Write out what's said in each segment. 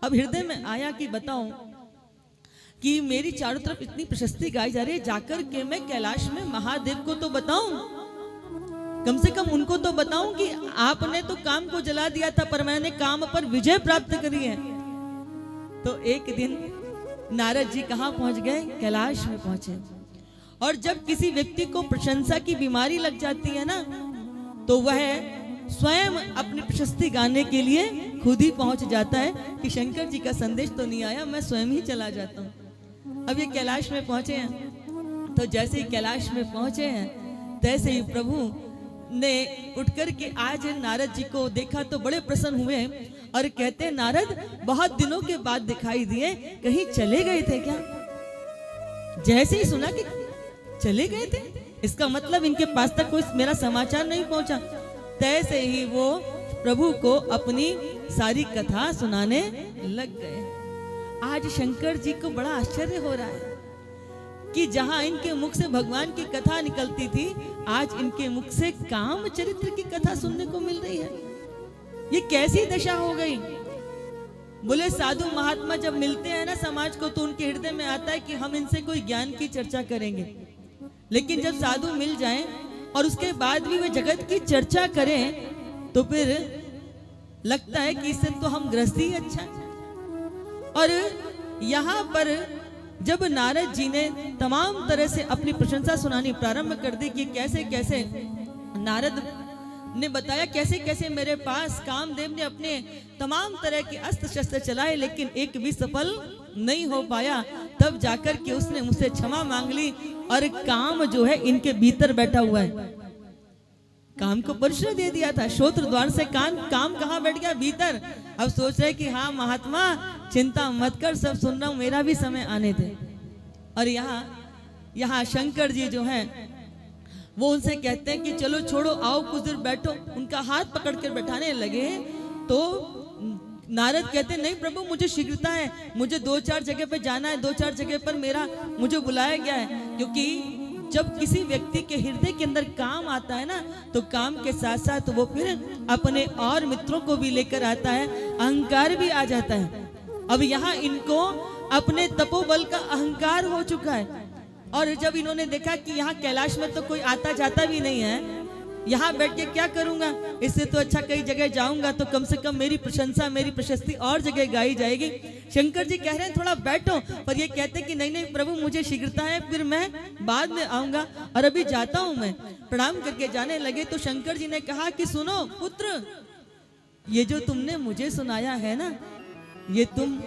अब हृदय में आया कि बताऊं कि मेरी चारों तरफ इतनी प्रशस्ति गाई जा रही है, जाकर के मैं कैलाश में महादेव को तो बताऊं, कम से कम उनको तो बताऊं कि आपने तो काम को जला दिया था पर मैंने काम पर विजय प्राप्त करी है। तो एक दिन नारद जी कहाँ पहुंच गए? कैलाश में पहुंचे। और जब किसी व्यक्ति को प्रशंसा की बीमारी लग जाती है ना, तो वह स्वयं अपनी प्रशस्ति गाने के लिए खुद ही पहुंच जाता है कि शंकर जी का संदेश तो नहीं आया, मैं स्वयं ही चला जाता हूं। अब ये कैलाश में पहुंचे हैं, तो जैसे ही कैलाश में पहुंचे हैं तैसे ही प्रभु ने उठकर के आज नारद जी को देखा तो बड़े प्रसन्न हुए और कहते हैं, नारद बहुत दिनों के बाद दिखाई दिए, कहीं चले गए थे क्या? जैसे ही सुना कि चले गए थे, इसका मतलब इनके पास तक कोई मेरा समाचार नहीं पहुंचा। तैसे ही वो प्रभु को अपनी सारी कथा सुनाने लग गए। आज शंकर जी को बड़ा आश्चर्य हो रहा है कि जहां इनके मुख से भगवान की कथा निकलती थी, आज इनके मुख से काम चरित्र की कथा सुनने को मिल रही है। ये कैसी दशा हो गई? बोले साधु महात्मा जब मिलते हैं ना समाज को, तो उनके हृदय में आता है कि हम इनसे कोई ज्ञान की चर्चा करेंगे, लेकिन जब साधु मिल जाएं और उसके बाद भी वे जगत की चर्चा करें तो फिर लगता है कि इससे तो हम गृहस्थी ही अच्छा है। और यहाँ पर जब नारद जी ने तमाम तरह से अपनी प्रशंसा सुनानी प्रारंभ कर दी कि कैसे कैसे नारद ने बताया कैसे कैसे मेरे पास कामदेव ने अपने तमाम तरह के अस्त्र शस्त्र चलाए, लेकिन एक भी सफल नहीं हो पाया, तब जाकर के उसने मुझसे क्षमा मांग ली। और काम जो है इनके भीतर बैठा हुआ है, काम को परिचय दे दिया था, श्रोत्र द्वार से काम कहाँ बैठ गया? भीतर। अब सोच रहे कि हाँ महात्मा चिंता मत कर, सब सुन रहा हूं, मेरा भी समय आने दे। और यहाँ शंकर जी जो हैं वो उनसे कहते हैं कि चलो छोड़ो, आओ कुछ देर बैठो। उनका हाथ पकड़ कर बैठाने लगे तो नारद कहते नहीं प्रभु मुझे शीघ्रता है, मुझे 2-4 जगह पे जाना है, 2-4 जगह पर मुझे बुलाया गया है। क्योंकि जब किसी व्यक्ति के हृदय के अंदर काम आता है ना, तो काम के साथ साथ वो फिर अपने और मित्रों को भी लेकर आता है, अहंकार भी आ जाता है। अब यहाँ इनको अपने तपोबल का अहंकार हो चुका है। और जब इन्होंने देखा कि यहाँ कैलाश में तो कोई आता जाता भी नहीं है, यहाँ बैठ के क्या करूंगा, इससे तो अच्छा कई जगह जाऊंगा तो कम से कम मेरी प्रशंसा मेरी प्रशस्ति और जगह गाई जाएगी। शंकर जी कह रहे हैं थोड़ा बैठो, पर ये कहते कि नहीं नहीं प्रभु मुझे शीघ्रता है, फिर मैं बाद में आऊंगा और अभी जाता हूं मैं। प्रणाम करके जाने लगे तो शंकर जी ने कहा कि सुनो पुत्र, ये जो तुमने मुझे सुनाया है ना, ये तुम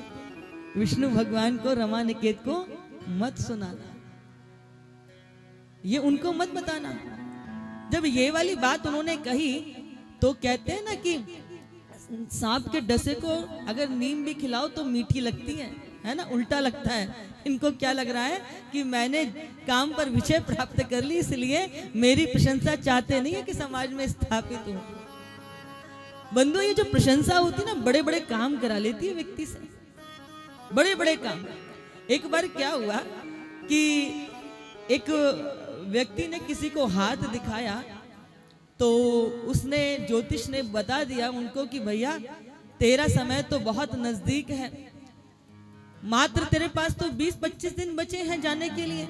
विष्णु भगवान को रमा निकेत को मत सुनाना, ये उनको मत बताना। जब ये वाली बात उन्होंने कही तो कहते हैं ना कि सांप के डसे को अगर नीम भी खिलाओ तो मीठी लगती है ना, उल्टा लगता है। इनको क्या लग रहा है कि मैंने काम पर विजय प्राप्त कर ली, इसलिए मेरी प्रशंसा चाहते नहीं है कि समाज में स्थापित हो। बंधु ये जो प्रशंसा होती है ना, बड़े बड़े काम करा लेती है व्यक्ति से, बड़े बड़े काम। एक बार क्या हुआ कि एक व्यक्ति ने किसी को हाथ दिखाया तो उसने ज्योतिष ने बता दिया उनको कि भैया तेरा समय तो बहुत नजदीक है, मात्र तेरे पास तो 20-25 दिन बचे हैं जाने के लिए।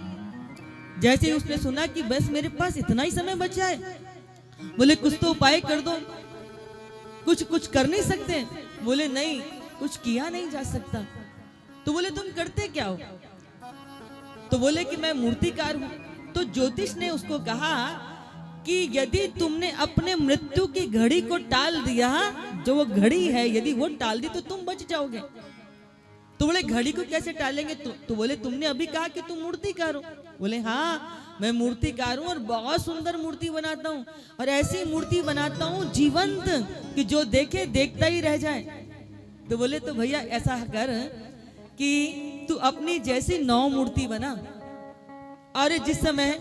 जैसे ही उसने सुना कि बस मेरे पास इतना ही समय बचा है, बोले कुछ तो उपाय कर दो, कुछ कर नहीं सकते? बोले नहीं, कुछ किया नहीं जा सकता। तो बोले तुम करते क्या हो? तो बोले कि मैं मूर्तिकार हूं। तो ज्योतिष ने उसको कहा कि यदि तुमने अपने मृत्यु की घड़ी को टाल दिया, जो वो घड़ी है यदि वो टाल दी तो तुम बच जाओगे। तो बोले घड़ी को कैसे टालेंगे? तो बोले तुमने अभी कहा कि तुम मूर्तिकार हो। बोले हाँ मैं मूर्तिकार हूं और बहुत सुंदर मूर्ति बनाता हूं, और ऐसी मूर्ति बनाता हूं जीवंत कि जो देखे देखता ही रह जाए। तो बोले तो भैया ऐसा कर कि तू अपनी जैसी 9 मूर्ति बना, और जिस समय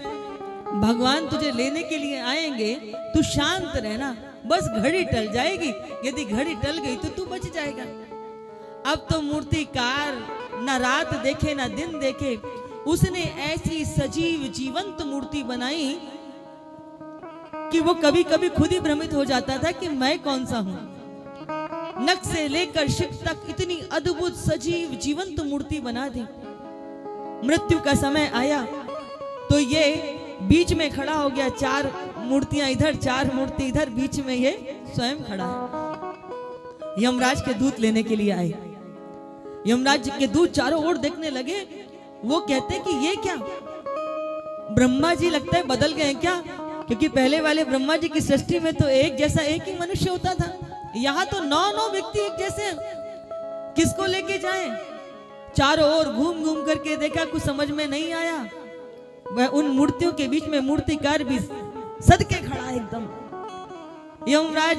भगवान तुझे लेने के लिए आएंगे तू शांत रहना, बस घड़ी टल जाएगी, यदि घड़ी टल गई तो तू बच जाएगा। अब तो मूर्तिकार ना रात देखे ना दिन देखे, उसने ऐसी सजीव जीवंत मूर्ति बनाई कि वो कभी कभी खुद ही भ्रमित हो जाता था कि मैं कौन सा हूं। नख से लेकर शिख तक इतनी अद्भुत सजीव जीवंत मूर्ति बना दी। मृत्यु का समय आया तो ये बीच में खड़ा हो गया, 4 मूर्तियां इधर 4 मूर्ति इधर, बीच में ये स्वयं खड़ा है। यमराज के दूत लेने के लिए आए। यमराज के दूत चारों ओर देखने लगे। वो कहते कि ये क्या, ब्रह्मा जी लगता है बदल गए क्या, क्योंकि पहले वाले ब्रह्मा जी की सृष्टि में तो एक जैसा एक ही मनुष्य होता था, यहाँ तो 9 व्यक्ति एक जैसे हैं। किसको लेके जाएं? चारों ओर घूम घूम करके देखा, कुछ समझ में नहीं आया। वह उन मूर्तियों के बीच में मूर्तिकार भी सदके खड़ा एकदम। यमराज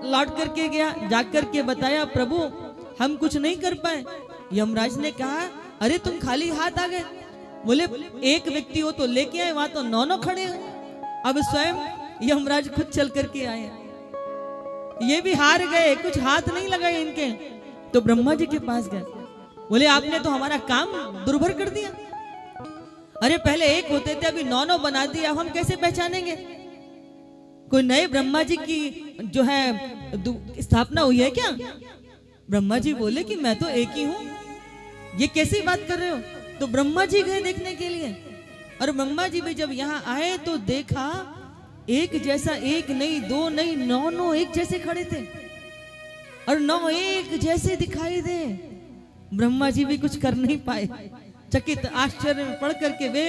लौट करके गया, जाग करके बताया, प्रभु हम कुछ नहीं कर पाए। यमराज ने कहा, अरे तुम खाली हाथ आ गए? बोले एक व्यक्ति हो तो लेके आए, वहां तो 9 खड़े हैं। अब स्वयं यमराज खुद चल करके आए, ये भी हार गए, कुछ हाथ नहीं लगाए इनके। तो ब्रह्मा जी के पास गए, बोले आपने तो हमारा काम दुर्भर कर दिया। अरे पहले एक होते थे, अभी 9 बना दिया, हम कैसे पहचानेंगे? कोई नए ब्रह्मा जी की जो है स्थापना हुई है क्या? ब्रह्मा जी बोले कि मैं तो एक ही हूं, ये कैसी बात कर रहे हो? तो ब्रह्मा जी गए देखने के लिए, और ब्रह्मा जी भी जब यहाँ आए तो देखा एक जैसा, एक नहीं 2 नहीं 9 एक जैसे खड़े थे, और 9 एक जैसे दिखाई दे। ब्रह्मा जी भी कुछ कर नहीं पाए, चकित आश्चर्य में पड़ करके वे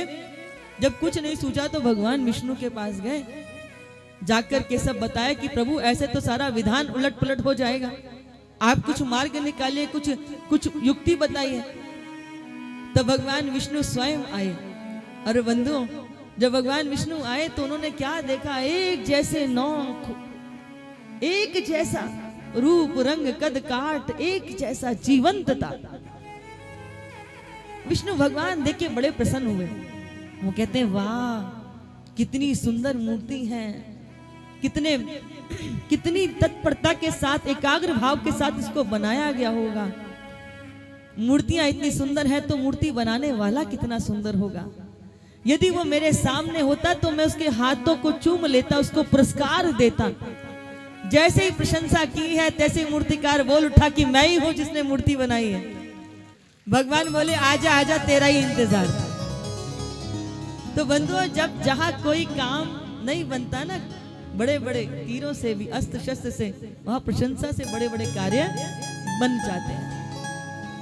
जब कुछ नहीं सूझा तो भगवान विष्णु के पास गए, जाकर के सब बताया कि प्रभु ऐसे तो सारा विधान उलट पुलट हो जाएगा, आप कुछ मार्ग निकालिए, कुछ युक्ति बताइए। तो भगवान विष्णु स्वयं आए। और बंधुओं, जब भगवान विष्णु आए तो उन्होंने क्या देखा, एक जैसे 9, एक जैसा रूप रंग कद काट, एक जैसा जीवंतता। विष्णु भगवान देख के बड़े प्रसन्न हुए। वो कहते हैं, वाह कितनी सुंदर मूर्ति है, कितनी तत्परता के साथ, एकाग्र भाव के साथ इसको बनाया गया होगा। मूर्तियां इतनी सुंदर है तो मूर्ति बनाने वाला कितना सुंदर होगा। यदि वो मेरे सामने होता तो मैं उसके हाथों को चूम लेता, उसको पुरस्कार देता। जैसे ही प्रशंसा की है तैसे मूर्तिकार बोल उठा कि मैं ही हूं जिसने मूर्ति बनाई है। भगवान बोले, आजा आजा, तेरा ही इंतजार। तो बंधुओं, जब जहां कोई काम नहीं बनता ना, बड़े बड़े तीरों से भी, अस्त्र शस्त्र से, वहां प्रशंसा से बड़े बड़े कार्य बन जाते हैं।